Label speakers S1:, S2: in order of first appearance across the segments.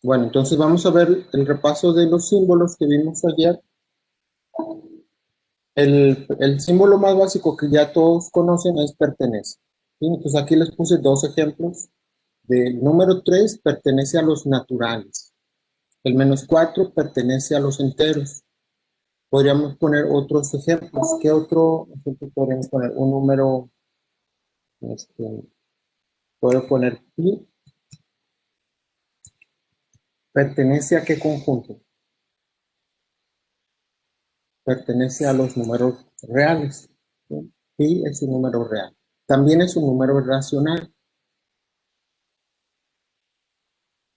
S1: Bueno, entonces vamos a ver el repaso de los símbolos que vimos ayer. El símbolo más básico que ya todos conocen es pertenece. ¿Sí? Entonces aquí les puse dos ejemplos. Del número 3 pertenece a los naturales. El -4 pertenece a los enteros. Podríamos poner otros ejemplos. ¿Qué otro ejemplo podríamos poner? Un número, puedo poner pi. ¿Pertenece a qué conjunto? Pertenece a los números reales. ¿Sí? Pi es un número real. También es un número racional.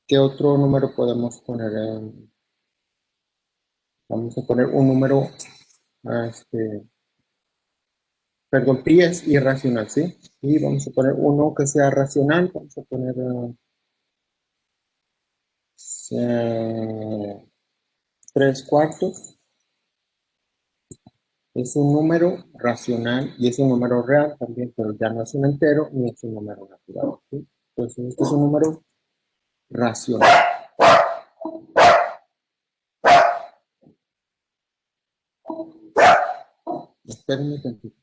S1: ¿Qué otro número podemos poner? Vamos a poner un número, perdón, pi es irracional, ¿sí? Y vamos a poner uno que sea racional. Vamos a poner 3/4. Es un número racional y es un número real también, pero ya no es un entero ni es un número natural, ¿sí? Entonces, este es un número racional. Espérenme un tantito.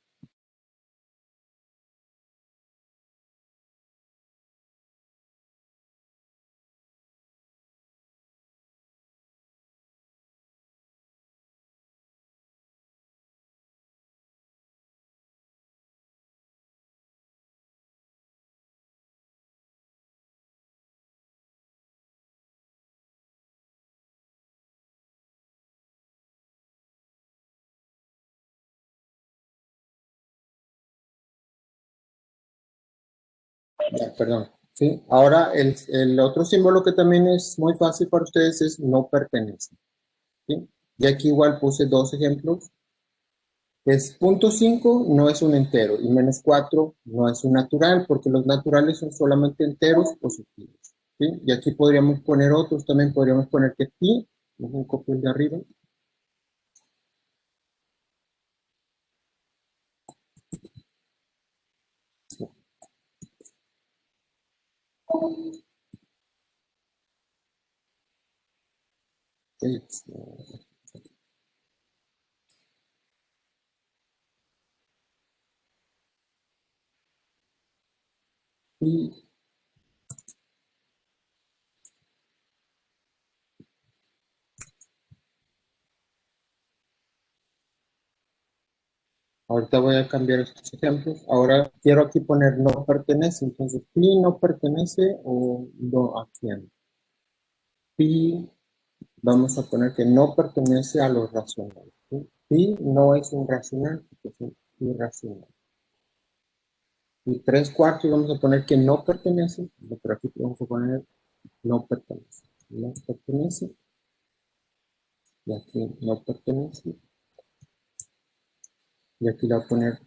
S1: Ya, perdón. Sí, ahora el otro símbolo que también es muy fácil para ustedes es no pertenece. ¿Sí? Y aquí igual puse dos ejemplos. Es .5 no es un entero y -4 no es un natural porque los naturales son solamente enteros positivos. ¿Sí? Y aquí podríamos poner otros, también podríamos poner que pi, un copio el de arriba. Y ahorita voy a cambiar estos ejemplos. Ahora quiero aquí poner no pertenece. Entonces, pi no pertenece o no a quién. Pi, vamos a poner que no pertenece a los racionales. ¿Sí? Pi no es un racional, es un irracional. Y 3/4 vamos a poner que no pertenece, pero aquí vamos a poner no pertenece. No pertenece. Y aquí no pertenece. Y aquí le voy a poner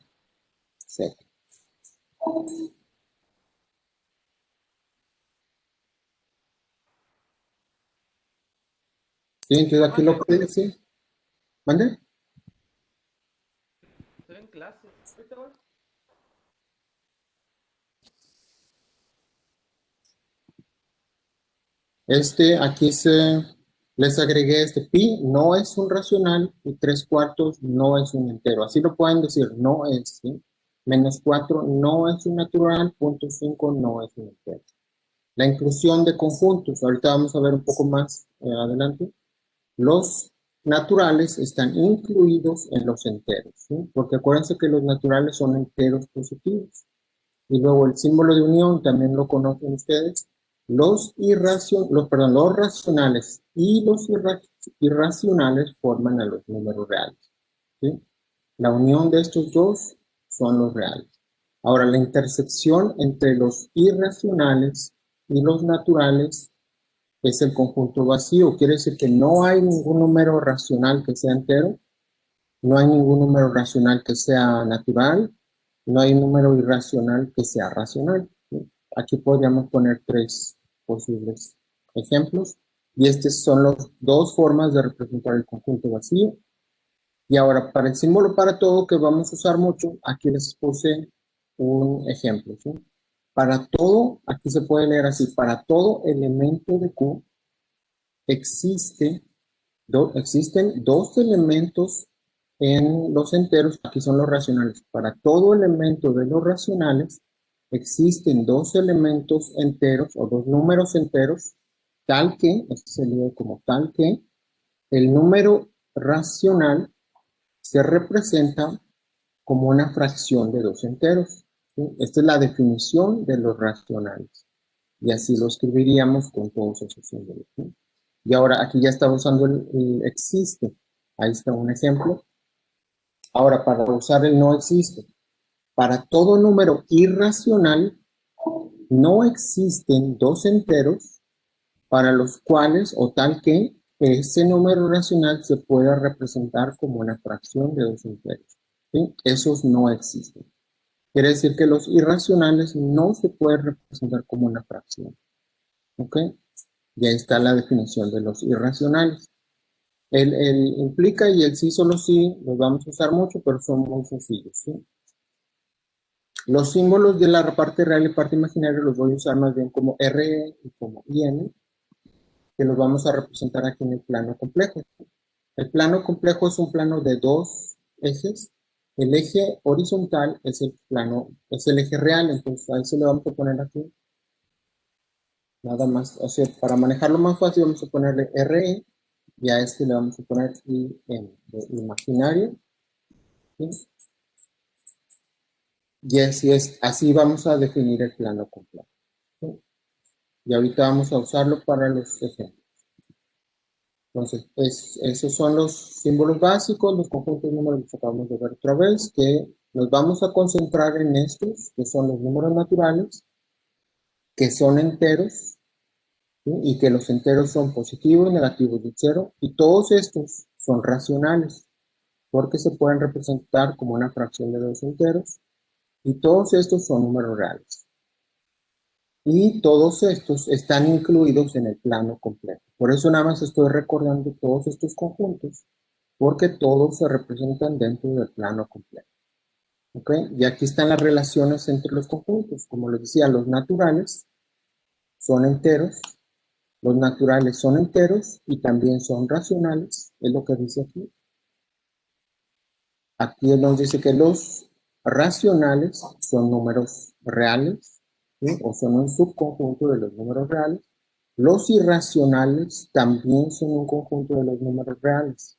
S1: 0. Sí, entonces aquí lo puede decir. ¿Mande?
S2: Estoy en clase. Ahorita voy.
S1: Aquí les agregué pi, no es un racional y 3/4 no es un entero. Así lo pueden decir, no es, ¿sí? -4 no es un natural, .5 no es un entero. La inclusión de conjuntos, ahorita vamos a ver un poco más adelante. Los naturales están incluidos en los enteros, ¿sí? Porque acuérdense que los naturales son enteros positivos. Y luego el símbolo de unión también lo conocen ustedes. Los racionales y los irracionales forman a los números reales, ¿sí? La unión de estos dos son los reales. Ahora, la intersección entre los irracionales y los naturales es el conjunto vacío. Quiere decir que no hay ningún número racional que sea entero, no hay ningún número racional que sea natural, no hay un número irracional que sea racional, ¿sí? Aquí podríamos poner tres posibles ejemplos y estas son las dos formas de representar el conjunto vacío. Y ahora para el símbolo para todo que vamos a usar mucho, aquí les puse un ejemplo, ¿sí? Para todo, aquí se puede leer así, para todo elemento de Q, existen dos elementos en los enteros, aquí son los racionales. Para todo elemento de los racionales, existen dos elementos enteros o dos números enteros, tal que, este se lee como tal que, el número racional se representa como una fracción de dos enteros. ¿Sí? Esta es la definición de los racionales. Y así lo escribiríamos con todos esos símbolos. ¿Sí? Y ahora aquí ya estamos usando el existe. Ahí está un ejemplo. Ahora, para usar el no existe. Para todo número irracional, no existen dos enteros para los cuales, o tal que, ese número racional se pueda representar como una fracción de dos enteros. ¿Sí? Esos no existen. Quiere decir que los irracionales no se pueden representar como una fracción. ¿Ok? Ya está la definición de los irracionales. El implica y el sí solo sí los vamos a usar mucho, pero son muy sencillos. ¿Sí? Los símbolos de la parte real y parte imaginaria los voy a usar más bien como RE y como IN, que los vamos a representar aquí en el plano complejo. El plano complejo es un plano de dos ejes. El eje horizontal es el eje real, entonces a ese le vamos a poner aquí. Nada más, o sea, para manejarlo más fácil vamos a ponerle RE y a este le vamos a poner IN, de imaginario. ¿Sí? Y así vamos a definir el plano complejo. ¿Sí? Y ahorita vamos a usarlo para los ejemplos. Entonces, esos son los símbolos básicos, los conjuntos de números que acabamos de ver otra vez, que nos vamos a concentrar en estos, que son los números naturales, que son enteros, ¿sí? Y que los enteros son positivos, negativos y cero, y todos estos son racionales, porque se pueden representar como una fracción de dos enteros, y todos estos son números reales. Y todos estos están incluidos en el plano complejo. Por eso nada más estoy recordando todos estos conjuntos, porque todos se representan dentro del plano complejo. ¿Ok? Y aquí están las relaciones entre los conjuntos. Como les decía, los naturales son enteros, los naturales son enteros y también son racionales, es lo que dice aquí. Aquí nos dice que los racionales son números reales, ¿sí? O son un subconjunto de los números reales. Los irracionales también son un conjunto de los números reales.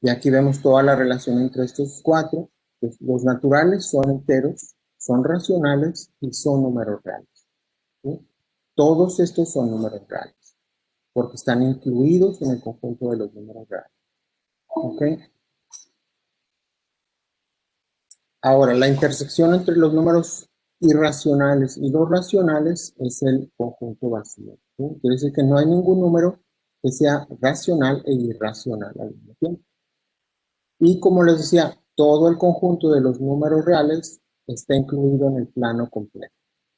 S1: Y aquí vemos toda la relación entre estos cuatro. Pues, los naturales son enteros, son racionales y son números reales. ¿Sí? Todos estos son números reales, porque están incluidos en el conjunto de los números reales. ¿Ok? Ahora, la intersección entre los números irracionales y los racionales es el conjunto vacío. ¿Sí? Quiere decir que no hay ningún número que sea racional e irracional al mismo tiempo. Y como les decía, todo el conjunto de los números reales está incluido en el plano complejo,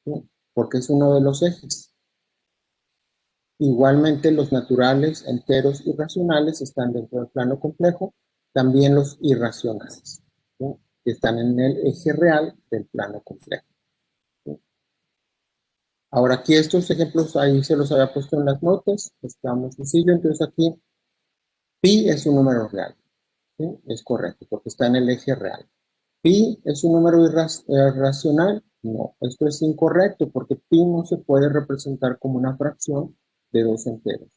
S1: ¿sí? Porque es uno de los ejes. Igualmente los naturales, enteros y racionales están dentro del plano complejo, también los irracionales, ¿sí? Que están en el eje real del plano complejo. ¿Sí? Ahora aquí estos ejemplos ahí se los había puesto en las notas, está muy sencillo, entonces aquí pi es un número real, ¿sí? Es correcto, porque está en el eje real. ¿Pi es un número irracional? No, esto es incorrecto porque pi no se puede representar como una fracción de dos enteros.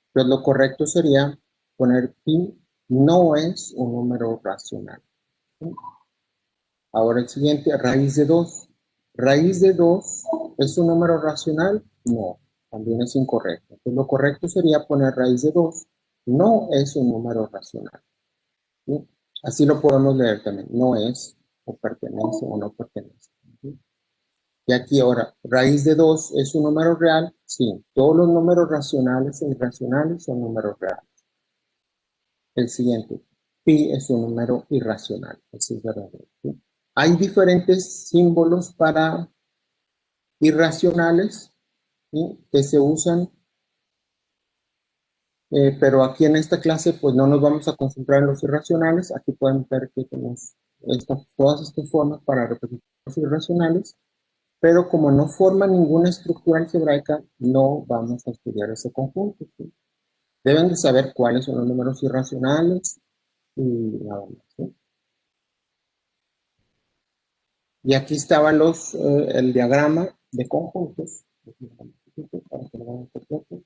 S1: Entonces lo correcto sería poner pi no es un número racional. ¿Sí? Ahora el siguiente, raíz de 2. ¿Raíz de 2 es un número racional? No, también es incorrecto. Entonces lo correcto sería poner raíz de 2 no es un número racional. ¿Sí? Así lo podemos leer también. No es, o pertenece, o no pertenece. ¿Sí? Y aquí ahora, raíz de 2 es un número real. Sí, todos los números racionales e irracionales son números reales. El siguiente, pi es un número irracional. Eso es verdadero. ¿Sí? Hay diferentes símbolos para irracionales, ¿sí? Que se usan, pero aquí en esta clase pues no nos vamos a concentrar en los irracionales. Aquí pueden ver que tenemos todas estas formas para representar los irracionales. pero como no forma ninguna estructura algebraica, no vamos a estudiar ese conjunto, ¿sí? Deben de saber cuáles son los números irracionales y nada más, ¿sí? Y aquí estaba el diagrama de conjuntos. Para que lo vean completo.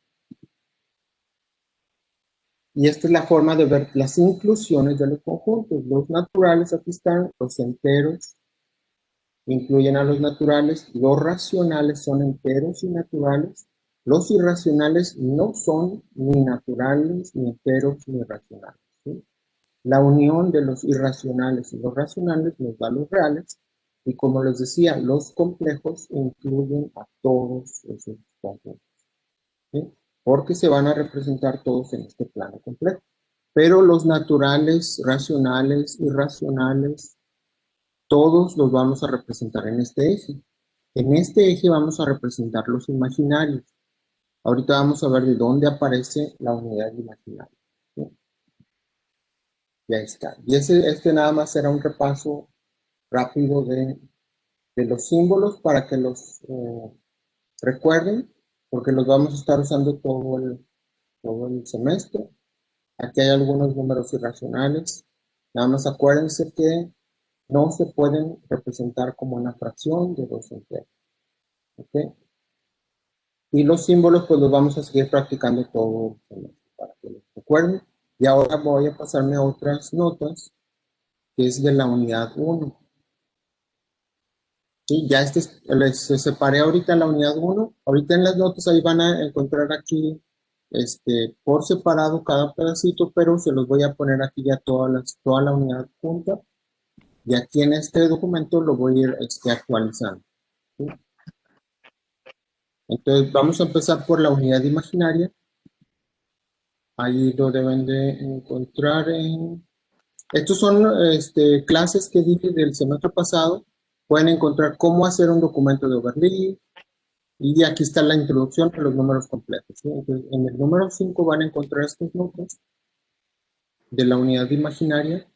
S1: Y esta es la forma de ver las inclusiones de los conjuntos. Los naturales, aquí están, los enteros incluyen a los naturales, los racionales son enteros y naturales, los irracionales no son ni naturales, ni enteros, ni racionales, ¿sí? La unión de los irracionales y los racionales nos da los reales, y como les decía, los complejos incluyen a todos esos conjuntos, ¿sí? Porque se van a representar todos en este plano complejo. Pero los naturales, racionales, irracionales, todos los vamos a representar en este eje. En este eje vamos a representar los imaginarios. Ahorita vamos a ver de dónde aparece la unidad imaginaria, ¿sí? Ya está. Y este nada más será un repaso rápido de los símbolos para que los recuerden, porque los vamos a estar usando todo el semestre. Aquí hay algunos números irracionales. Nada más acuérdense que no se pueden representar como una fracción de dos enteros, ¿ok? Y los símbolos pues los vamos a seguir practicando todo el semestre para que los recuerden. Y ahora voy a pasarme a otras notas, que es de la unidad 1. Sí, ya les separé ahorita la unidad 1. Ahorita en las notas ahí van a encontrar aquí por separado cada pedacito, pero se los voy a poner aquí ya toda la unidad junta. Y aquí en este documento lo voy a ir actualizando, ¿sí? Entonces vamos a empezar por la unidad imaginaria. Ahí lo deben de encontrar en... Estos son clases que di del semestre pasado. Pueden encontrar cómo hacer un documento de overlay. Y aquí está la introducción a los números complejos, ¿sí? Entonces, en el número 5 van a encontrar estos notas de la unidad imaginaria.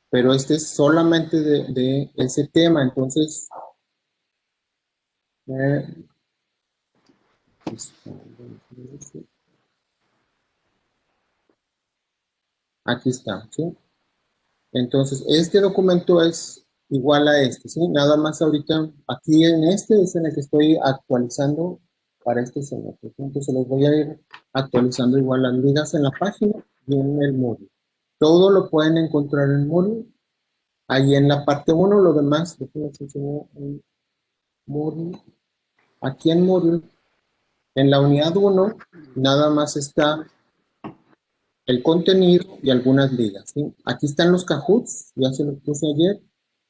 S1: Pero este es solamente de ese tema, entonces... aquí está, ¿sí? Entonces, este documento es igual a este, ¿sí? Nada más ahorita, aquí en este es en el que estoy actualizando para este semestre, ¿sí? Entonces, los voy a ir actualizando igual las ligas en la página y en el Moodle. Todo lo pueden encontrar en Moodle. Ahí en la parte 1, lo demás, les enseño en Moodle. Aquí en Moodle, en la unidad 1, nada más está el contenido y algunas ligas, ¿sí? Aquí están los Kahoots, ya se los puse ayer.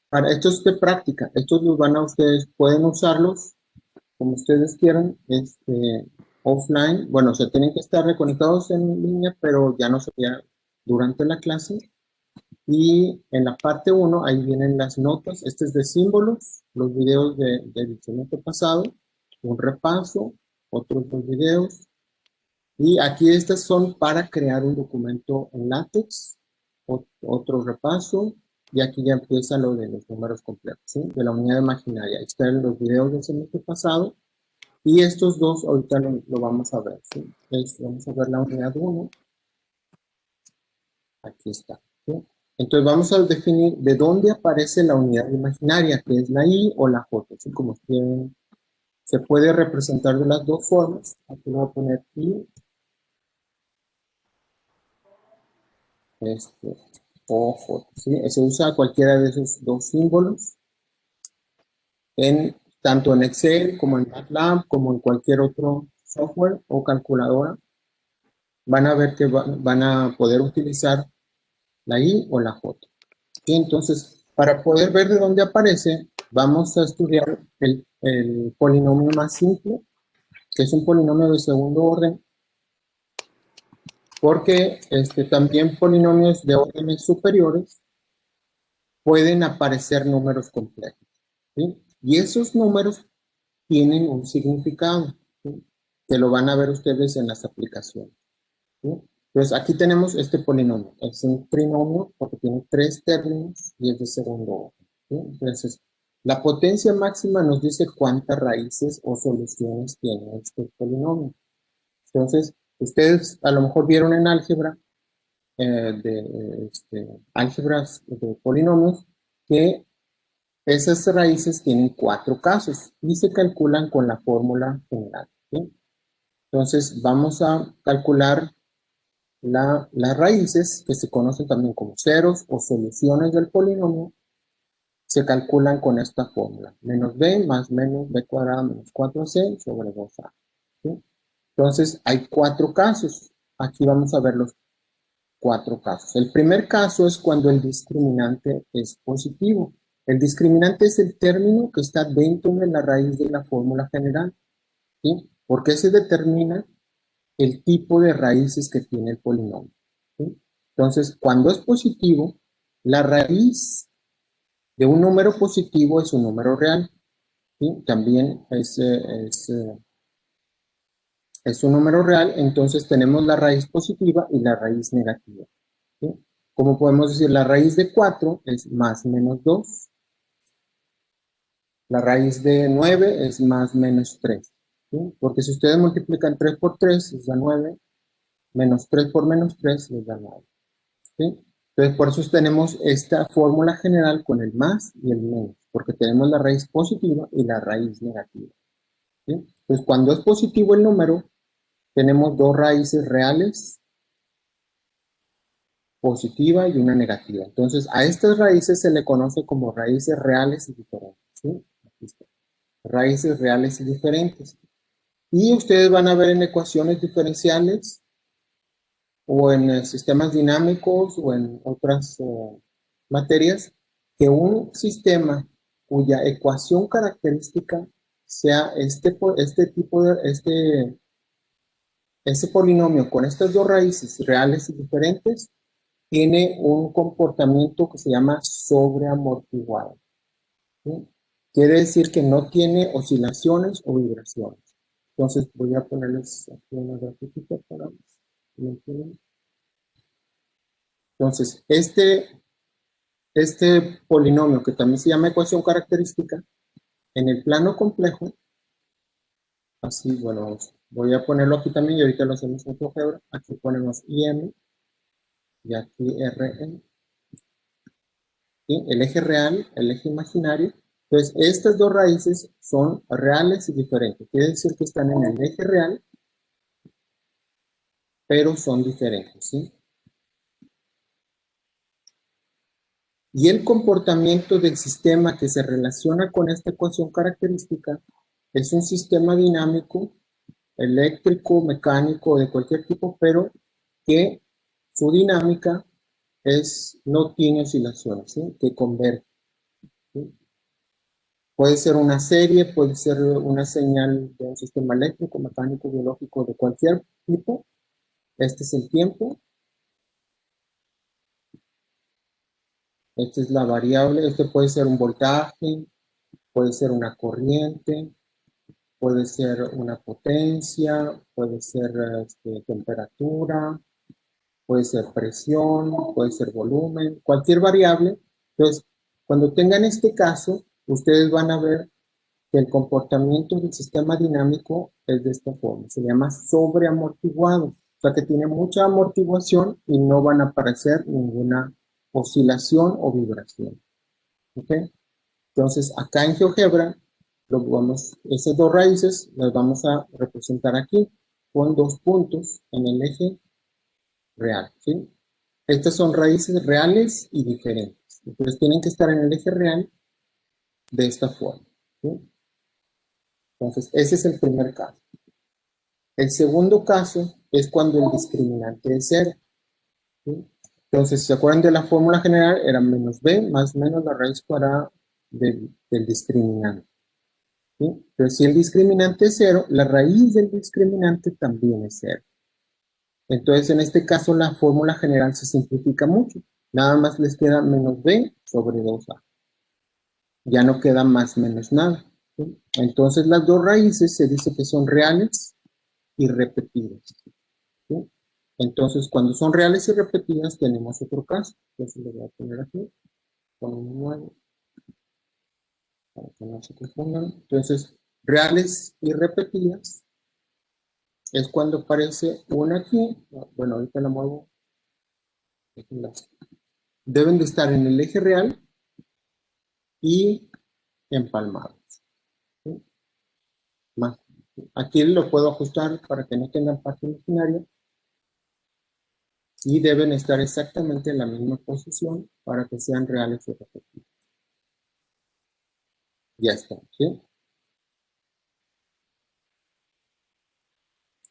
S1: Para esto es de práctica, estos los van a ustedes, pueden usarlos como ustedes quieran, offline. Bueno, o sea, tienen que estar reconectados en línea, pero ya no sería durante la clase. Y en la parte 1, ahí vienen las notas. Este es de símbolos, los videos del semestre pasado, un repaso, otros dos videos. Y aquí estas son para crear un documento en LaTeX, otro repaso, y aquí ya empieza lo de los números complejos, ¿sí? De la unidad imaginaria. Ahí están los videos del semestre pasado, y estos dos ahorita lo vamos a ver, ¿sí? Vamos a ver la unidad 1, aquí está, ¿sí? Entonces vamos a definir de dónde aparece la unidad imaginaria, que es la I o la J, ¿sí? Como quieren, se puede representar de las dos formas. Aquí le voy a poner I, o J, ¿sí? Se usa cualquiera de esos dos símbolos, tanto en Excel como en MATLAB, como en cualquier otro software o calculadora. Van a ver que van a poder utilizar la I o la J. ¿Sí? Entonces, para poder ver de dónde aparece, vamos a estudiar el polinomio más simple, que es un polinomio de segundo orden, porque también polinomios de órdenes superiores pueden aparecer números complejos, ¿sí? Y esos números tienen un significado, ¿sí? Que lo van a ver ustedes en las aplicaciones, ¿sí? Entonces, aquí tenemos este polinomio. Es un trinomio porque tiene 3 términos y es de segundo orden. ¿Sí? Entonces, la potencia máxima nos dice cuántas raíces o soluciones tiene este polinomio. Entonces, ustedes a lo mejor vieron en álgebra, álgebras de polinomios, que esas raíces tienen 4 casos y se calculan con la fórmula general. ¿Sí? Entonces, vamos a calcular las raíces, que se conocen también como ceros o soluciones del polinomio, se calculan con esta fórmula. Menos b más menos b cuadrado menos 4c sobre 2a. ¿Sí? Entonces, hay 4 casos. Aquí vamos a ver los 4 casos. El primer caso es cuando el discriminante es positivo. El discriminante es el término que está dentro de la raíz de la fórmula general. ¿Sí? Porque se determina el tipo de raíces que tiene el polinomio. ¿Sí? Entonces, cuando es positivo, la raíz de un número positivo es un número real. ¿Sí? También es un número real, entonces tenemos la raíz positiva y la raíz negativa. ¿Sí? Como podemos decir, la raíz de 4 es más menos 2. La raíz de 9 es más menos 3. ¿Sí? Porque si ustedes multiplican 3 por 3, les da 9. Menos 3 por menos 3 les da 9. ¿Sí? Entonces, por eso tenemos esta fórmula general con el más y el menos, porque tenemos la raíz positiva y la raíz negativa. ¿Sí? Entonces, cuando es positivo el número, tenemos 2 raíces reales, positiva y una negativa. Entonces, a estas raíces se le conoce como raíces reales y diferentes. ¿Sí? Aquí está. Raíces reales y diferentes. Y ustedes van a ver en ecuaciones diferenciales o en sistemas dinámicos o en otras materias, que un sistema cuya ecuación característica sea este polinomio con estas 2 raíces reales y diferentes, tiene un comportamiento que se llama sobreamortiguado. ¿Sí? Quiere decir que no tiene oscilaciones o vibraciones. Entonces voy a ponerles aquí una grafiquita para que lo entiendan. Entonces, este polinomio, que también se llama ecuación característica, en el plano complejo, así, bueno, voy a ponerlo aquí también y ahorita lo hacemos en GeoGebra. Aquí ponemos IM y aquí RN. ¿Sí? El eje real, el eje imaginario. Entonces, estas 2 raíces son reales y diferentes. Quiere decir que están en el eje real, pero son diferentes. ¿Sí? Y el comportamiento del sistema que se relaciona con esta ecuación característica es un sistema dinámico, eléctrico, mecánico, de cualquier tipo, pero que su dinámica no tiene oscilaciones, ¿sí? Que converge. ¿Sí? Puede ser una serie, puede ser una señal de un sistema eléctrico, mecánico, biológico, de cualquier tipo. Este es el tiempo. Esta es la variable. Este puede ser un voltaje, puede ser una corriente, puede ser una potencia, puede ser temperatura, puede ser presión, puede ser volumen, cualquier variable. Entonces, cuando tengan este caso, ustedes van a ver que el comportamiento del sistema dinámico es de esta forma. Se llama sobreamortiguado. O sea que tiene mucha amortiguación y no van a aparecer ninguna oscilación o vibración. ¿Ok? Entonces, acá en GeoGebra, esas 2 raíces las vamos a representar aquí con 2 puntos en el eje real. ¿Sí? Estas son raíces reales y diferentes. Entonces, tienen que estar en el eje real de esta forma. ¿Sí? Entonces, ese es el primer caso. El segundo caso es cuando el discriminante es 0. ¿Sí? Entonces, si se acuerdan de la fórmula general, era menos b más menos la raíz cuadrada del discriminante. ¿Sí? Pero si el discriminante es 0, la raíz del discriminante también es 0. Entonces, en este caso, la fórmula general se simplifica mucho. Nada más les queda menos b sobre 2a. Ya no queda más menos nada. ¿Sí? Entonces, las 2 raíces se dice que son reales y repetidas. ¿Sí? Entonces, cuando son reales y repetidas, tenemos otro caso. Entonces, lo voy a poner aquí, con un nuevo, para que no se confundan. Entonces, reales y repetidas es cuando aparece una aquí. Bueno, ahorita la muevo. Deben de estar en el eje real y empalmados. ¿Sí? Más. Aquí lo puedo ajustar para que no tengan parte imaginaria. Y deben estar exactamente en la misma posición para que sean reales y repetidas. Ya está, ¿sí?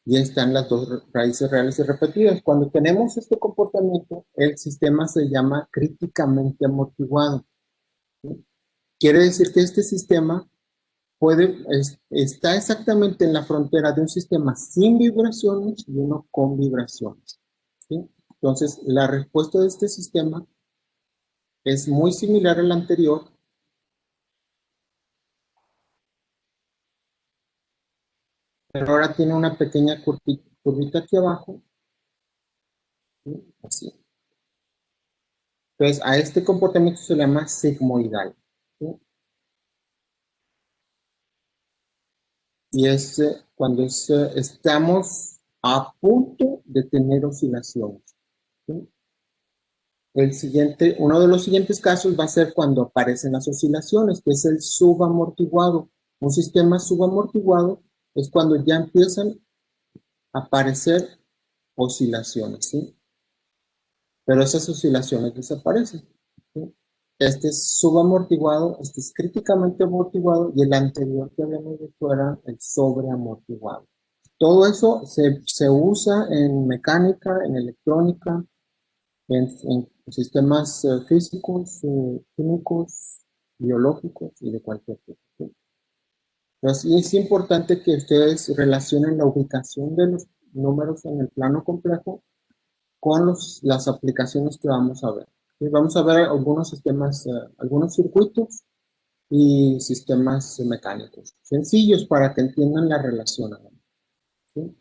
S1: Ya están las dos raíces reales y repetidas. Cuando tenemos este comportamiento, el sistema se llama críticamente amortiguado. ¿Sí? Quiere decir que este sistema está exactamente en la frontera de un sistema sin vibraciones y uno con vibraciones. ¿Sí? Entonces, la respuesta de este sistema es muy similar al anterior, pero ahora tiene una pequeña curvita aquí abajo, ¿sí? Así. Entonces, a este comportamiento se le llama sigmoidal, ¿sí? Y es cuando estamos a punto de tener oscilaciones, ¿sí? Uno de los siguientes casos va a ser cuando aparecen las oscilaciones, que es el subamortiguado. Un sistema subamortiguado es cuando ya empiezan a aparecer oscilaciones, ¿sí? Pero esas oscilaciones desaparecen, ¿sí? Este es subamortiguado, este es críticamente amortiguado y el anterior que habíamos visto era el sobreamortiguado. Todo eso se usa en mecánica, en electrónica, en sistemas físicos, químicos, biológicos y de cualquier tipo, ¿sí? Entonces, es importante que ustedes relacionen la ubicación de los números en el plano complejo con las aplicaciones que vamos a ver. ¿Sí? Vamos a ver algunos sistemas, algunos circuitos y sistemas mecánicos sencillos para que entiendan la relación. ¿Sí?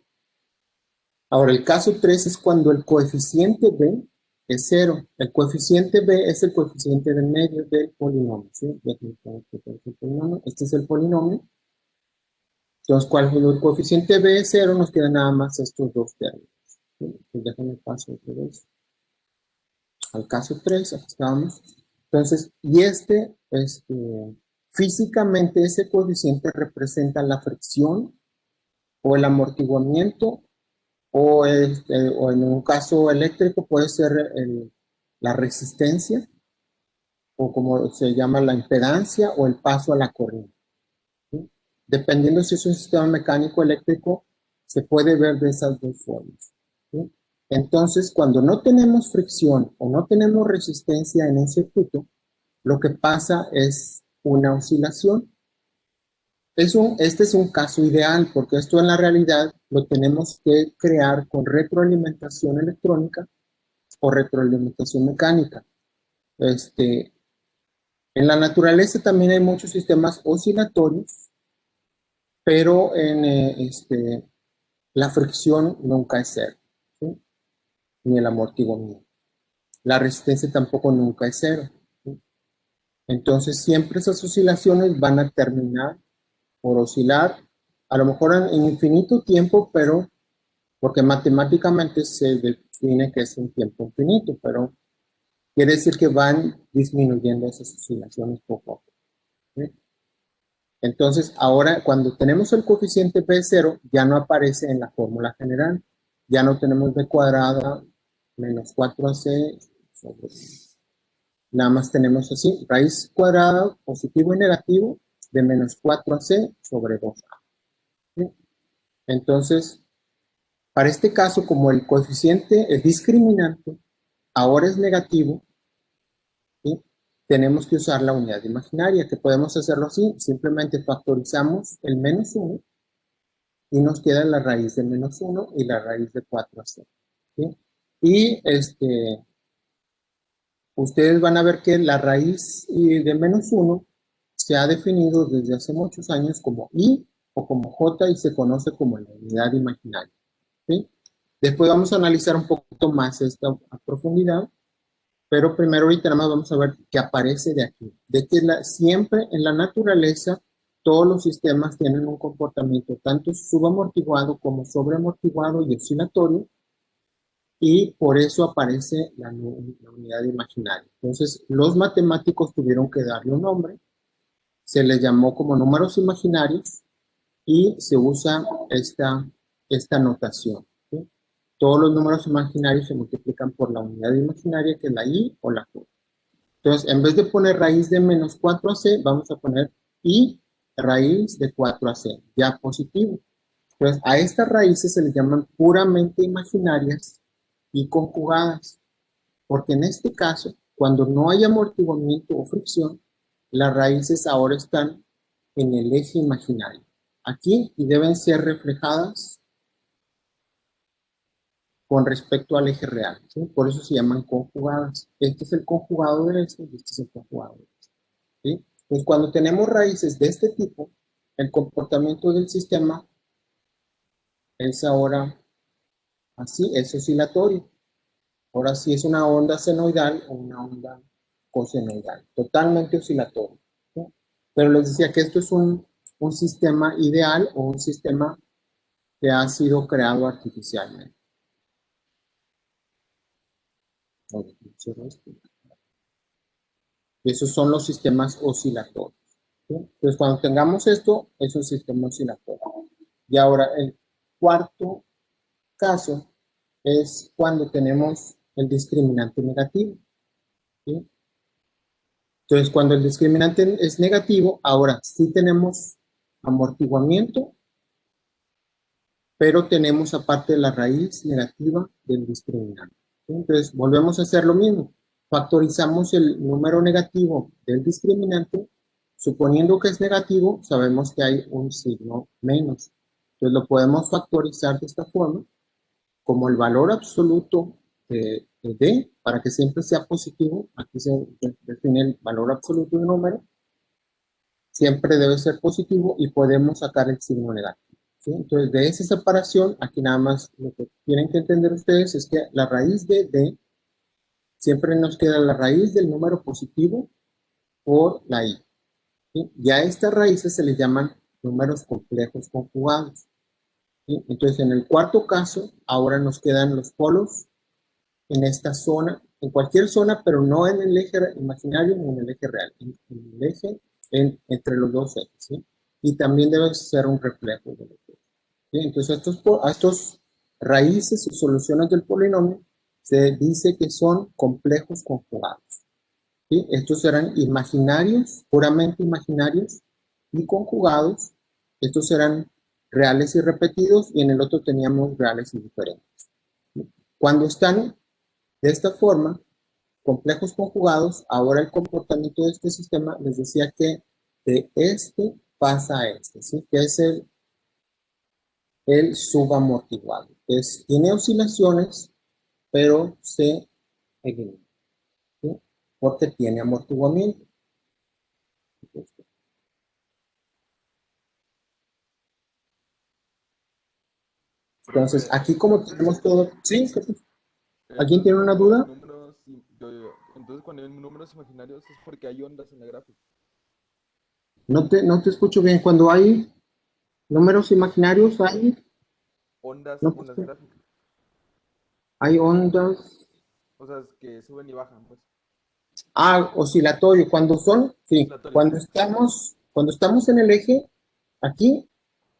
S1: Ahora, el caso 3 es cuando el coeficiente b es 0. El coeficiente b es el coeficiente del medio del polinomio. ¿Sí? Este es el polinomio. Entonces, cuando el coeficiente b es 0, nos quedan nada más estos dos términos. ¿Sí? Pues déjenme paso otra vez al caso 3, aquí estamos. Entonces, físicamente ese coeficiente representa la fricción o el amortiguamiento o en un caso eléctrico puede ser la resistencia o como se llama la impedancia o el paso a la corriente, ¿sí? Dependiendo si es un sistema mecánico o eléctrico, se puede ver de esas dos formas, ¿sí? Entonces, cuando no tenemos fricción o no tenemos resistencia en un circuito, lo que pasa es una oscilación. Este es un caso ideal porque esto en la realidad lo tenemos que crear con retroalimentación electrónica o retroalimentación mecánica. En la naturaleza también hay muchos sistemas oscilatorios, pero la fricción nunca es cero, ¿sí? Ni el amortiguamiento. La resistencia tampoco nunca es cero, ¿sí? Entonces siempre esas oscilaciones van a terminar por oscilar, a lo mejor en infinito tiempo, pero porque matemáticamente se define que es un tiempo infinito, pero quiere decir que van disminuyendo esas oscilaciones poco a poco, ¿sí? Entonces, ahora cuando tenemos el coeficiente b0, ya no aparece en la fórmula general. Ya no tenemos b cuadrada menos 4ac sobre... Nada más tenemos así, raíz cuadrada positivo y negativo de menos 4ac sobre 2a. ¿Sí? Entonces, para este caso, como el coeficiente es discriminante, ahora es negativo, ¿sí? Tenemos que usar la unidad imaginaria, que podemos hacerlo así, simplemente factorizamos el menos 1 y nos queda la raíz de menos 1 y la raíz de 4ac, ¿sí? Y ustedes van a ver que la raíz de menos 1 se ha definido desde hace muchos años como i o como j y se conoce como la unidad imaginaria, ¿sí? Después vamos a analizar un poquito más esta a profundidad, pero primero ahorita nada más vamos a ver qué aparece de aquí. De que siempre en la naturaleza todos los sistemas tienen un comportamiento tanto subamortiguado como sobreamortiguado y oscilatorio, y por eso aparece la unidad imaginaria. Entonces, los matemáticos tuvieron que darle un nombre, se les llamó como números imaginarios y se usa esta notación, ¿sí? Todos los números imaginarios se multiplican por la unidad imaginaria, que es la i o la q. Entonces, en vez de poner raíz de menos 4ac, vamos a poner i raíz de 4ac, ya positivo. Entonces, a estas raíces se les llaman puramente imaginarias y conjugadas, porque en este caso, cuando no hay amortiguamiento o fricción, las raíces ahora están en el eje imaginario. Aquí, y deben ser reflejadas con respecto al eje real, ¿sí? Por eso se llaman conjugadas. Este es el conjugado de este y este es el conjugado de este, ¿sí? Pues cuando tenemos raíces de este tipo, el comportamiento del sistema es ahora así, es oscilatorio. Ahora sí es una onda senoidal o una onda cosenoidal, totalmente oscilatorio, ¿sí? Pero les decía que esto es un sistema ideal o un sistema que ha sido creado artificialmente. Esos son los sistemas oscilatorios, ¿sí? Entonces, cuando tengamos esto, es un sistema oscilatorio. Y ahora, el cuarto caso es cuando tenemos el discriminante negativo, ¿sí? Entonces, cuando el discriminante es negativo, ahora sí tenemos amortiguamiento, pero tenemos aparte la raíz negativa del discriminante, ¿sí? Entonces, volvemos a hacer lo mismo. Factorizamos el número negativo del discriminante. Suponiendo que es negativo, sabemos que hay un signo menos. Entonces, lo podemos factorizar de esta forma, como el valor absoluto de D, para que siempre sea positivo. Aquí se define el valor absoluto de un número. Siempre debe ser positivo y podemos sacar el signo negativo, ¿sí? Entonces, de esa separación, aquí nada más lo que tienen que entender ustedes es que la raíz de D siempre nos queda la raíz del número positivo por la I, ¿sí? Y a estas raíces se les llaman números complejos conjugados, ¿sí? Entonces, en el cuarto caso, ahora nos quedan los polos en esta zona, en cualquier zona, pero no en el eje imaginario ni en el eje real, en el eje entre los dos ejes, ¿sí? Y también debe ser un reflejo de los dos, ¿sí? Entonces, a estos raíces y soluciones del polinomio se dice que son complejos conjugados, ¿sí? Estos serán imaginarios, puramente imaginarios y conjugados. Estos serán reales y repetidos, y en el otro teníamos reales y diferentes, ¿sí? Cuando están de esta forma, complejos conjugados, ahora el comportamiento de este sistema, les decía que de este pasa a este, ¿sí? Que es el subamortiguado. Tiene oscilaciones, pero se elimina, ¿sí? Porque tiene amortiguamiento. Entonces,
S2: Profe,
S1: aquí como tenemos todo, ¿sí? ¿Alguien
S2: entonces
S1: tiene una
S2: cuando hay
S1: duda?
S2: números, entonces cuando hay números imaginarios es porque hay ondas en la gráfica.
S1: No te escucho bien. Cuando hay números imaginarios,
S2: Ondas
S1: no,
S2: en las gráficas.
S1: hay ondas.
S2: O sea, es que suben y bajan, pues.
S1: Oscilatorio. Cuando son, sí,
S2: Oscilatorios.
S1: cuando estamos en el eje, aquí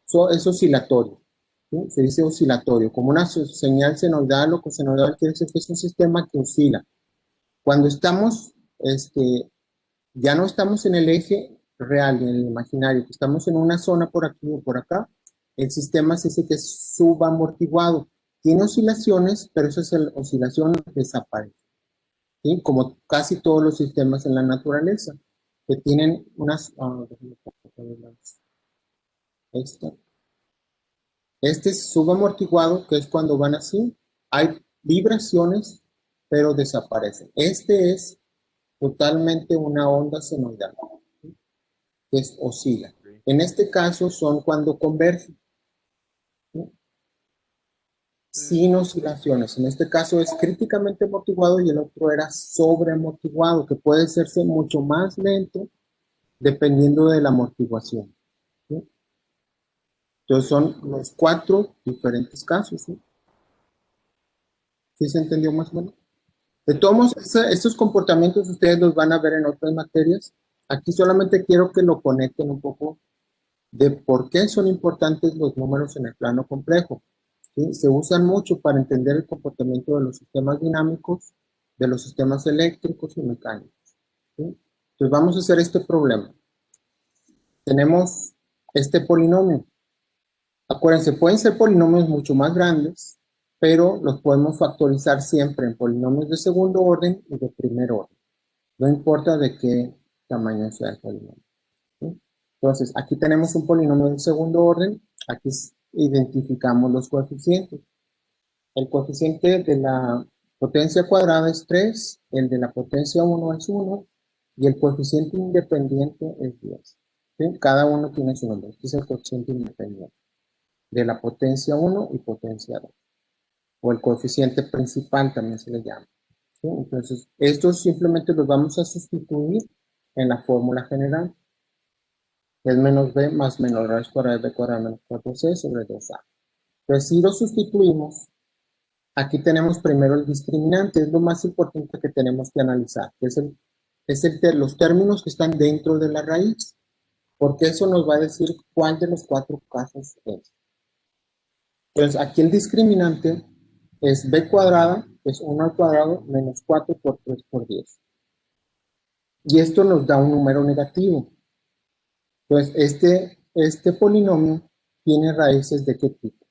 S1: es oscilatorio, ¿sí? Se dice oscilatorio, como una señal senoidal o cosenoidal, quiere decir que es un sistema que oscila. Cuando estamos, ya no estamos en el eje real, en el imaginario, que estamos en una zona por aquí o por acá, el sistema se dice que es subamortiguado. Tiene oscilaciones, pero esas oscilaciones desaparecen, ¿sí? Como casi todos los sistemas en la naturaleza, que tienen unas... este es subamortiguado, que es cuando van así. Hay vibraciones, pero desaparecen. Este es totalmente una onda senoidal, que oscila.
S2: Ok.
S1: En este caso son cuando convergen, ¿sí? sin oscilaciones. En este caso es críticamente amortiguado y el otro era sobreamortiguado, que puede hacerse mucho más lento dependiendo de la amortiguación. ¿Sí? Entonces son los 4 diferentes casos. ¿Sí? ¿Sí se entendió más o menos? De todos modos, estos comportamientos ustedes los van a ver en otras materias. Aquí solamente quiero que lo conecten un poco de por qué son importantes los números en el plano complejo. ¿Sí? Se usan mucho para entender el comportamiento de los sistemas dinámicos, de los sistemas eléctricos y mecánicos. ¿Sí? Entonces vamos a hacer este problema. Tenemos este polinomio. Acuérdense, pueden ser polinomios mucho más grandes, pero los podemos factorizar siempre en polinomios de segundo orden y de primer orden. No importa de qué tamaño sea el polinomio. ¿Sí? Entonces, aquí tenemos un polinomio de segundo orden. Aquí identificamos los coeficientes. El coeficiente de la potencia cuadrada es 3, el de la potencia 1 es 1 y el coeficiente independiente es 10. ¿Sí? Cada uno tiene su nombre. Este es el coeficiente independiente de la potencia 1 y potencia 2. O el coeficiente principal también se le llama. ¿Sí? Entonces, estos simplemente los vamos a sustituir en la fórmula general. Es menos b más menos raíz cuadrada de b cuadrada menos 4c sobre 2a. Entonces, si lo sustituimos, aquí tenemos primero el discriminante, es lo más importante que tenemos que analizar, que es los términos que están dentro de la raíz, porque eso nos va a decir cuál de los 4 casos es. Entonces, aquí el discriminante es b cuadrada, es 1 al cuadrado, menos 4 por 3 por 10. Y esto nos da un número negativo. Entonces, este polinomio tiene raíces ¿de qué tipo?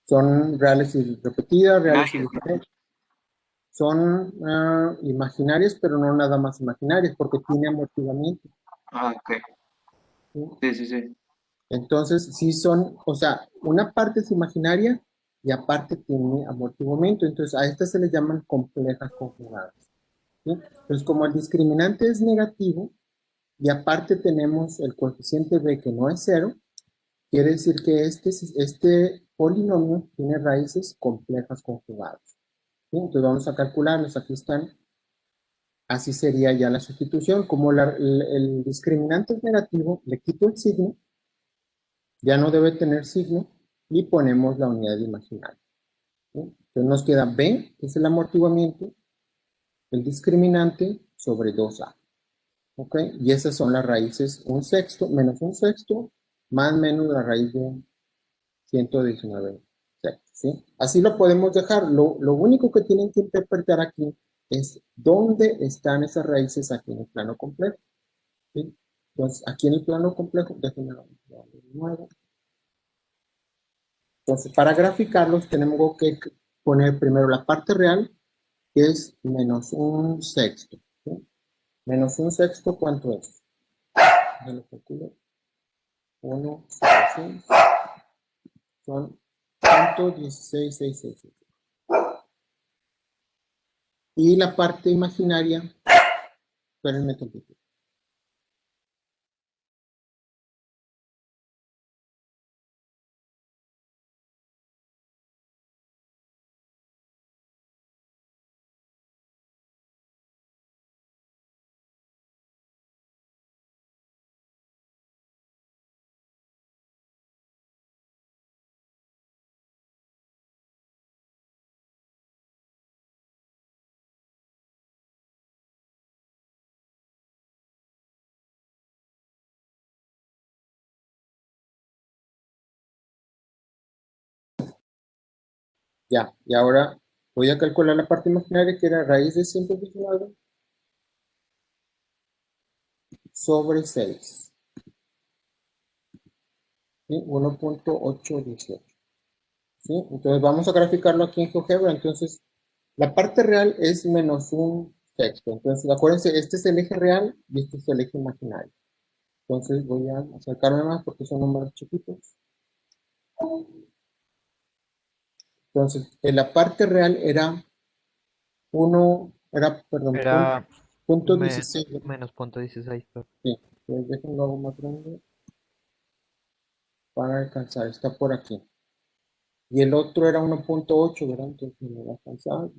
S1: Son reales y repetidas, reales y diferentes. Son imaginarias, pero no nada más imaginarias, porque tiene amortiguamiento.
S3: Ah, ok.
S1: ¿Sí?
S3: Sí, sí, sí.
S1: Entonces, sí son, o sea, una parte es imaginaria y aparte tiene amortiguamiento. Entonces, a estas se les llaman complejas conjugadas. ¿Sí? Entonces, como el discriminante es negativo y aparte tenemos el coeficiente b que no es cero, quiere decir que este polinomio tiene raíces complejas conjugadas. ¿Sí? Entonces, vamos a calcularlas. Aquí están. Así sería ya la sustitución. Como el discriminante es negativo, le quito el signo, ya no debe tener signo, y ponemos la unidad imaginaria. ¿Sí? Entonces nos queda B, que es el amortiguamiento, el discriminante sobre 2A. ¿Ok? Y esas son las raíces 1/6 menos 1/6 más menos la raíz de 119 sextos. ¿Sí? Así lo podemos dejar. Lo único que tienen que interpretar aquí es dónde están esas raíces aquí en el plano complejo. ¿Sí? Entonces, aquí en el plano complejo, déjenme de nuevo. Entonces, para graficarlos, tenemos que poner primero la parte real, que es menos 1/6. ¿Sí? Menos 1/6, ¿cuánto es? Ya lo calculo. 1, 6, son 116,666. Y la parte imaginaria, espérenme tantito. Ya, y ahora voy a calcular la parte imaginaria, que era raíz de 119 sobre 6. ¿Sí? 1.818. ¿Sí? Entonces vamos a graficarlo aquí en GeoGebra. Entonces, la parte real es menos 1/6. Entonces, acuérdense, este es el eje real y este es el eje imaginario. Entonces, voy a acercarme más porque son números chiquitos. Entonces, en la parte real era perdón,
S4: Era
S1: punto 16.
S4: menos punto 16.
S1: Sí. Entonces déjenlo hago más grande para alcanzar. Está por aquí. Y el otro era 1.8, ¿verdad? Entonces me va a alcanzar.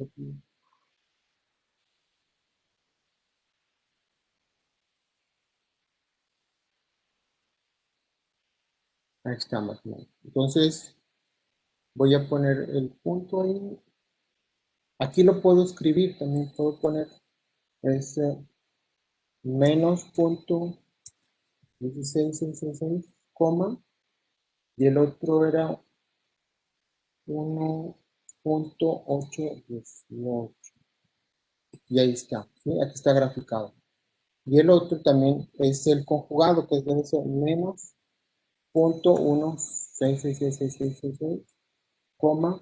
S1: Ahí está más o menos. Entonces voy a poner el punto ahí. Aquí lo puedo escribir, también puedo poner ese menos punto 1666, coma, y el otro era 1.818. Y ahí está, ¿sí? Aquí está graficado. Y el otro también es el conjugado, que debe ser menos punto 1.66666, coma,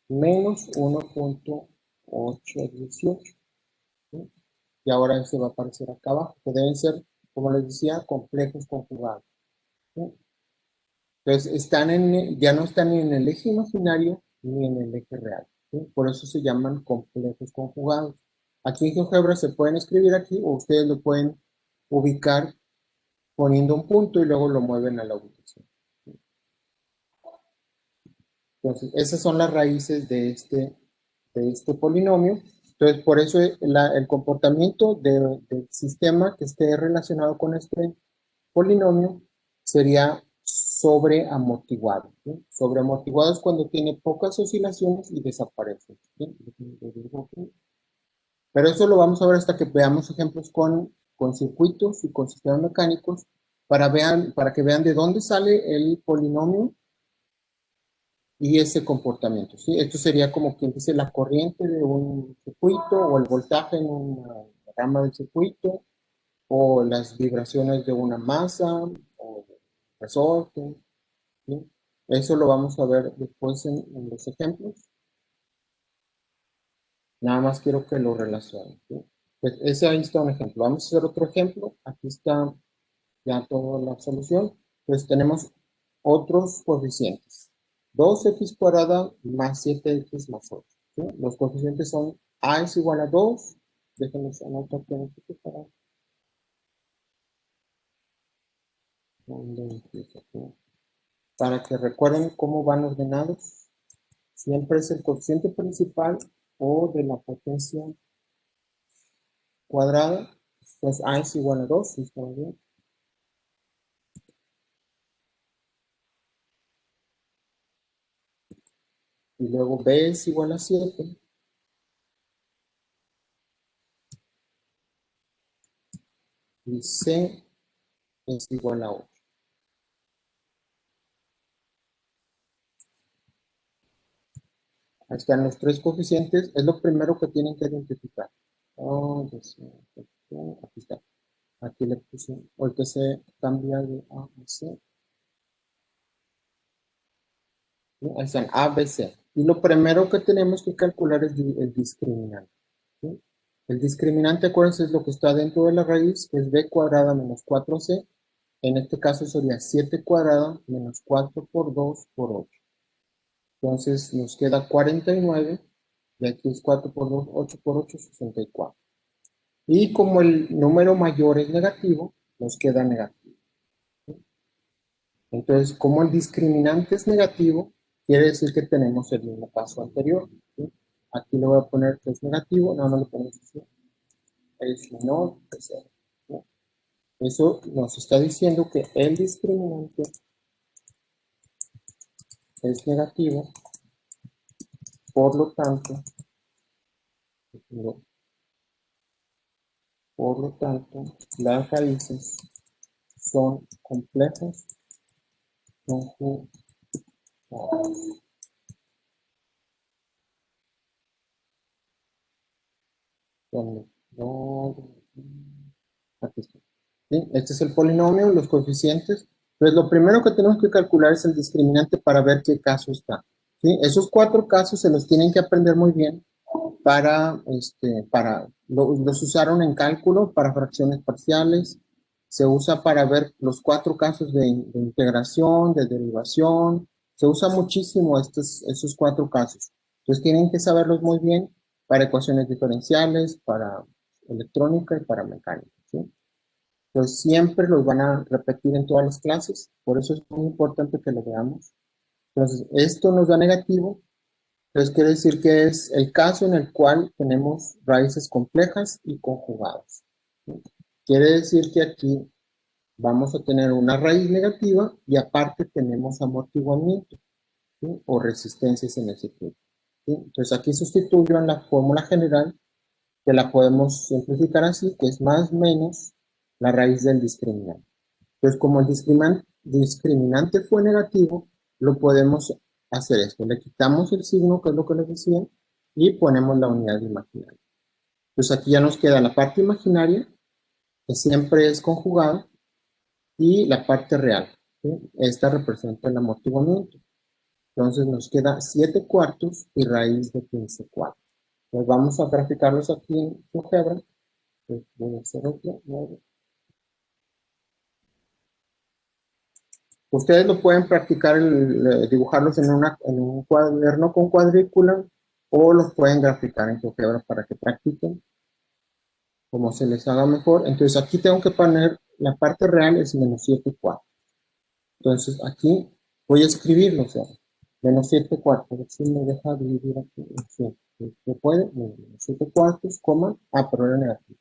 S1: menos 1.818. ¿Sí? Y ahora ese va a aparecer acá abajo, que deben ser, como les decía, complejos conjugados. ¿Sí? Entonces, ya no están ni en el eje imaginario ni en el eje real. ¿Sí? Por eso se llaman complejos conjugados. Aquí en GeoGebra se pueden escribir aquí o ustedes lo pueden ubicar poniendo un punto y luego lo mueven a la ubicación. Entonces, esas son las raíces de este polinomio. Entonces, por eso el comportamiento del sistema que esté relacionado con este polinomio sería sobreamortiguado. ¿Sí? Sobreamortiguado es cuando tiene pocas oscilaciones y desaparece. ¿Sí? Pero eso lo vamos a ver hasta que veamos ejemplos con circuitos y con sistemas mecánicos para que vean de dónde sale el polinomio y ese comportamiento. ¿Sí? Esto sería como quien dice la corriente de un circuito o el voltaje en una rama del circuito o las vibraciones de una masa o resorte. ¿Sí? Eso lo vamos a ver después en los ejemplos. Nada más quiero que lo relacionen. ¿Sí? Pues ese ahí está un ejemplo. Vamos a hacer otro ejemplo. Aquí está ya toda la solución. Pues tenemos otros coeficientes. 2x cuadrada más 7x más 8. ¿Sí? Los coeficientes son a es igual a 2. Déjenme anotar aquí para que recuerden cómo van ordenados. Siempre es el coeficiente principal o de la potencia cuadrada. Pues a es igual a 2, ¿sí está bien? Y luego b es igual a 7. Y c es igual a 8. Ahí están los tres coeficientes. Es lo primero que tienen que identificar. Oh, aquí está. Aquí le puse. Ahorita se cambia de A a C. ¿Sí? Ahí están A, B, C. Y lo primero que tenemos que calcular es el discriminante. ¿Sí? El discriminante, acuérdense, es lo que está dentro de la raíz, que es b cuadrada menos 4c. En este caso sería 7 cuadrada menos 4 por 2 por 8. Entonces nos queda 49. Y aquí es 4 por 2, 8 por 8, 64. Y como el número mayor es negativo, nos queda negativo. Entonces, como el discriminante es negativo, quiere decir que tenemos el mismo paso anterior. ¿Sí? Aquí le voy a poner que es negativo, nada más lo ponemos así. Es menor que 0. ¿Sí? Eso nos está diciendo que el discriminante es negativo, por lo tanto, las raíces son complejas conjugadas. Aquí está. ¿Sí? Este es el polinomio, los coeficientes. Entonces, lo primero que tenemos que calcular es el discriminante para ver qué caso está. ¿Sí? Esos 4 casos se los tienen que aprender muy bien los usaron en cálculo para fracciones parciales. Se usa para ver los 4 casos de integración, de derivación. Se usa muchísimo esos 4 casos. Entonces, tienen que saberlos muy bien para ecuaciones diferenciales, para electrónica y para mecánica. ¿Sí? Entonces siempre los van a repetir en todas las clases, por eso es muy importante que lo veamos. Entonces, esto nos da negativo, entonces quiere decir que es el caso en el cual tenemos raíces complejas y conjugadas. ¿Sí? Quiere decir que aquí vamos a tener una raíz negativa y aparte tenemos amortiguamiento, ¿sí? O resistencias en el circuito. ¿Sí? Entonces aquí sustituyo en la fórmula general, que la podemos simplificar así, que es más menos la raíz del discriminante. Entonces, como el discriminante fue negativo, lo podemos hacer esto. Le quitamos el signo, que es lo que les decía, y ponemos la unidad imaginaria. Entonces, aquí ya nos queda la parte imaginaria, que siempre es conjugada, y la parte real. ¿Sí? Esta representa el amortiguamiento. Entonces, nos queda 7 cuartos y raíz de 15 cuartos. Entonces, vamos a graficarlos aquí en GeoGebra. Voy a hacer otro. Ustedes lo pueden practicar, dibujarlos en un cuaderno con cuadrícula o los pueden graficar en GeoGebra para que practiquen como se les haga mejor. Entonces aquí tengo que poner la parte real es menos 7 cuartos. Entonces aquí voy a escribirlo, o sea, menos 7 cuartos. A ver si me deja dividir aquí. ¿Se puede? Menos 7 cuartos, coma, pero era negativo.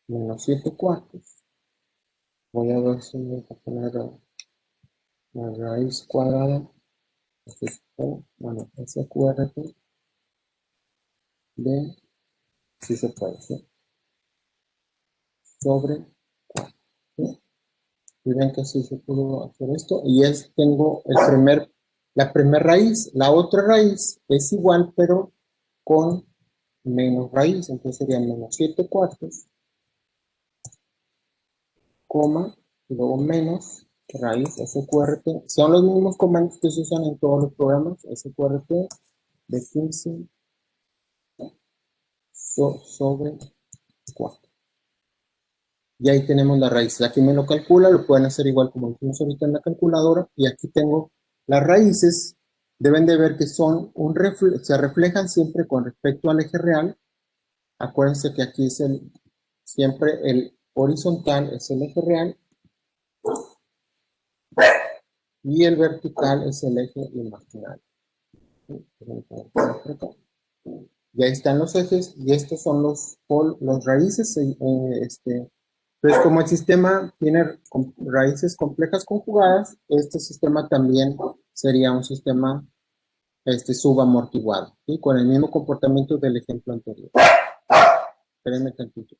S1: Menos 7 cuartos. Voy a ver si me deja poner la raíz cuadrada. Bueno, SQRT de, si se puede, ¿sí? Sobre 4. ¿Sí? Y ven que sí se pudo hacer esto. Y tengo la primera raíz. La otra raíz es igual, pero con menos raíz. Entonces sería menos 7 cuartos, coma, y luego menos raíz SQRT. Son los mismos comandos que se usan en todos los programas. SQRT de 15 sobre 4. Y ahí tenemos la raíz. Aquí me lo calcula, lo pueden hacer igual como lo hicimos ahorita en la calculadora. Y aquí tengo las raíces. Deben de ver que son se reflejan siempre con respecto al eje real. Acuérdense que aquí es siempre el horizontal es el eje real y el vertical es el eje imaginario. Y ahí están los ejes y estos son los raíces. Entonces, como el sistema tiene raíces complejas conjugadas, este sistema también sería un sistema subamortiguado, ¿sí? Con el mismo comportamiento del ejemplo anterior. Espérenme tantito.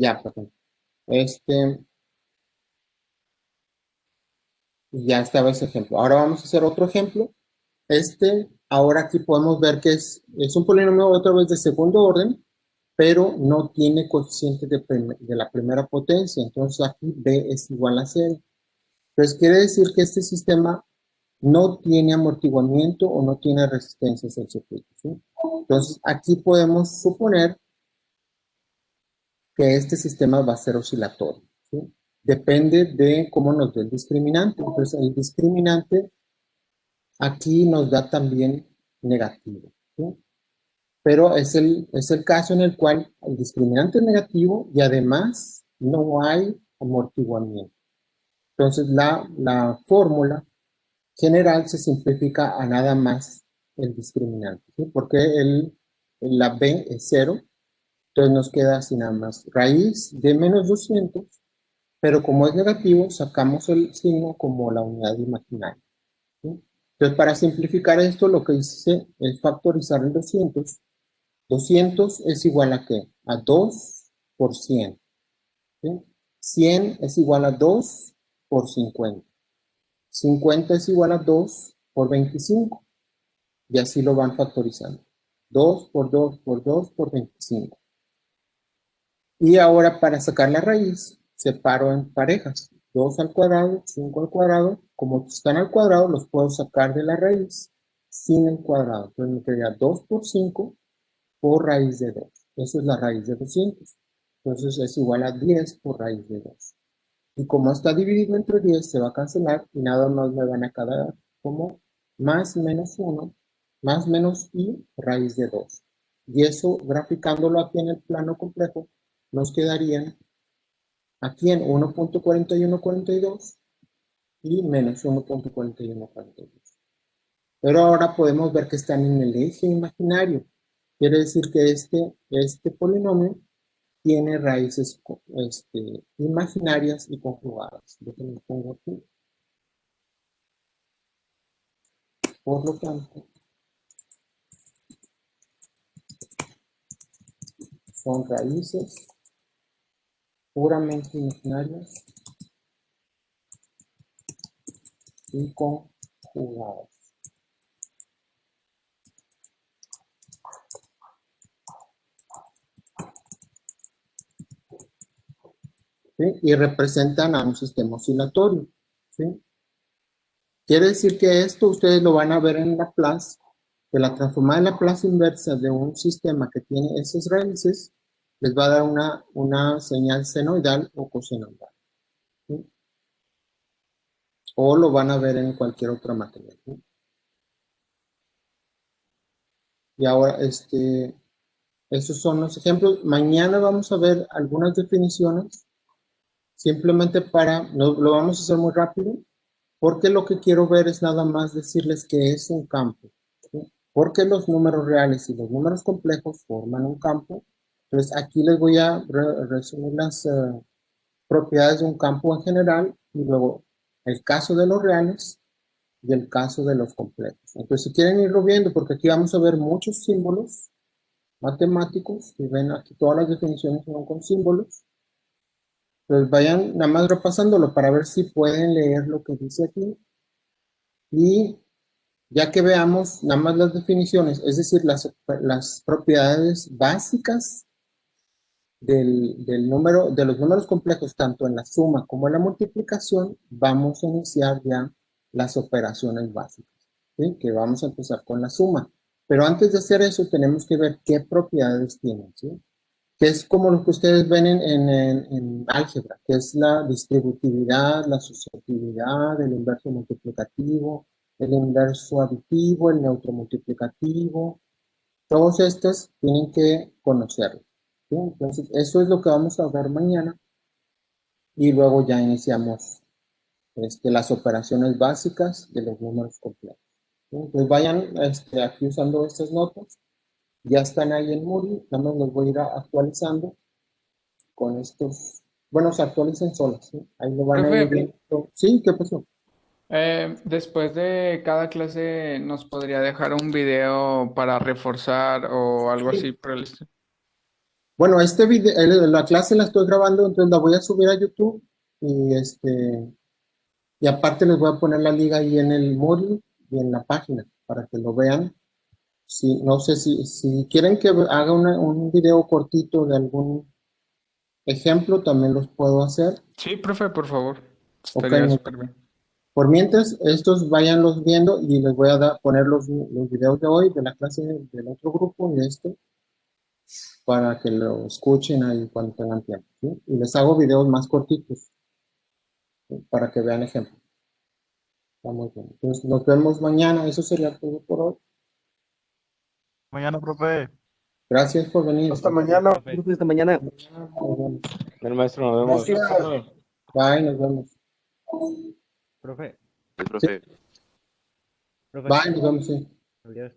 S1: Ya, perdón. Ya estaba ese ejemplo. Ahora vamos a hacer otro ejemplo. Ahora aquí podemos ver que es un polinomio otra vez de segundo orden, pero no tiene coeficiente de la primera potencia. Entonces aquí B es igual a 0. Entonces quiere decir que este sistema no tiene amortiguamiento o no tiene resistencias al circuito, ¿sí? Entonces aquí podemos suponer que este sistema va a ser oscilatorio, ¿sí? Depende de cómo nos dé el discriminante. Entonces el discriminante aquí nos da también negativo, ¿sí? Pero es el caso en el cual el discriminante es negativo y además no hay amortiguamiento. Entonces la fórmula general se simplifica a nada más el discriminante, ¿sí? Porque la B es 0, entonces nos queda así nada más raíz de menos 200, pero como es negativo, sacamos el signo como la unidad imaginaria, ¿sí? Entonces, para simplificar esto, lo que hice es factorizar el 200. 200 es igual a ¿qué? A 2 por 100, ¿sí? 100 es igual a 2 por 50. 50 es igual a 2 por 25. Y así lo van factorizando. 2 por 2 por 2 por 25. Y ahora para sacar la raíz, separo en parejas. 2 al cuadrado, 5 al cuadrado. Como están al cuadrado, los puedo sacar de la raíz sin el cuadrado. Entonces me quedaría 2 por 5 por raíz de 2. Esa es la raíz de 200. Entonces es igual a 10 por raíz de 2. Y como está dividido entre 10, se va a cancelar y nada más me van a quedar como más menos 1, más menos i raíz de 2. Y eso, graficándolo aquí en el plano complejo, nos quedarían aquí en 1.4142 y menos 1.4142. Pero ahora podemos ver que están en el eje imaginario. Quiere decir que este polinomio tiene raíces imaginarias y conjugadas. Déjenme pongo aquí. Por lo tanto, son raíces puramente imaginarias y conjugadas. ¿Sí? Y representan a un sistema oscilatorio. ¿Sí? Quiere decir que esto ustedes lo van a ver en Laplace, que la transformada de Laplace inversa de un sistema que tiene esas raíces les va a dar una señal senoidal o cosenoidal. ¿Sí? O lo van a ver en cualquier otra materia. ¿Sí? Y ahora, esos son los ejemplos. Mañana vamos a ver algunas definiciones, simplemente lo vamos a hacer muy rápido, porque lo que quiero ver es nada más decirles que es un campo. ¿Sí? Porque los números reales y los números complejos forman un campo. Entonces aquí les voy a resumir las propiedades de un campo en general y luego el caso de los reales y el caso de los complejos. Entonces si quieren irlo viendo, porque aquí vamos a ver muchos símbolos matemáticos, y ven aquí todas las definiciones son con símbolos, pues vayan nada más repasándolo para ver si pueden leer lo que dice aquí, y ya que veamos nada más las definiciones, es decir, las propiedades básicas del número, de los números complejos, tanto en la suma como en la multiplicación, vamos a iniciar ya las operaciones básicas, ¿sí? Que vamos a empezar con la suma. Pero antes de hacer eso, tenemos que ver qué propiedades tienen, ¿sí? Que es como lo que ustedes ven en álgebra, que es la distributividad, la asociatividad, el inverso multiplicativo, el inverso aditivo, el neutro multiplicativo. Todos estos tienen que conocerlo. ¿Sí? Entonces, eso es lo que vamos a ver mañana y luego ya iniciamos las operaciones básicas de los números complejos. ¿Sí? Entonces, vayan aquí usando estas notas. Ya están ahí en Moodle, nada más los voy a ir actualizando con estos. Bueno, se actualicen solos, ¿sí? Ahí lo van a ir
S3: Profe,
S1: viendo. ¿Sí? ¿Qué pasó?
S3: después de cada clase nos podría dejar un video para reforzar o algo así
S1: Sí.
S3: por el estilo.
S1: Bueno, la clase la estoy grabando, entonces la voy a subir a YouTube y aparte les voy a poner la liga ahí en el Moodle y en la página para que lo vean. Sí, no sé si quieren que haga un video cortito de algún ejemplo, también los puedo hacer.
S3: Sí, profe, por favor.
S1: Ok,
S3: Estaría súper bien.
S1: por mientras, estos vayanlos viendo y les voy a poner los videos de hoy, de la clase del otro grupo y de para que lo escuchen ahí cuando tengan tiempo. ¿Sí? Y les hago videos más cortitos, ¿sí? Para que vean ejemplos. Está muy bien. Entonces, nos vemos mañana. Eso sería todo por hoy.
S4: Mañana, profe.
S1: Gracias por venir.
S5: Hasta mañana,
S4: Profe.
S5: profe, hasta mañana.
S1: Nos vemos.
S6: El maestro, nos vemos.
S5: Gracias.
S1: Bye, nos vemos.
S4: Profe.
S1: Sí,
S4: Profe.
S1: bye, nos vemos. Sí.
S4: Adiós.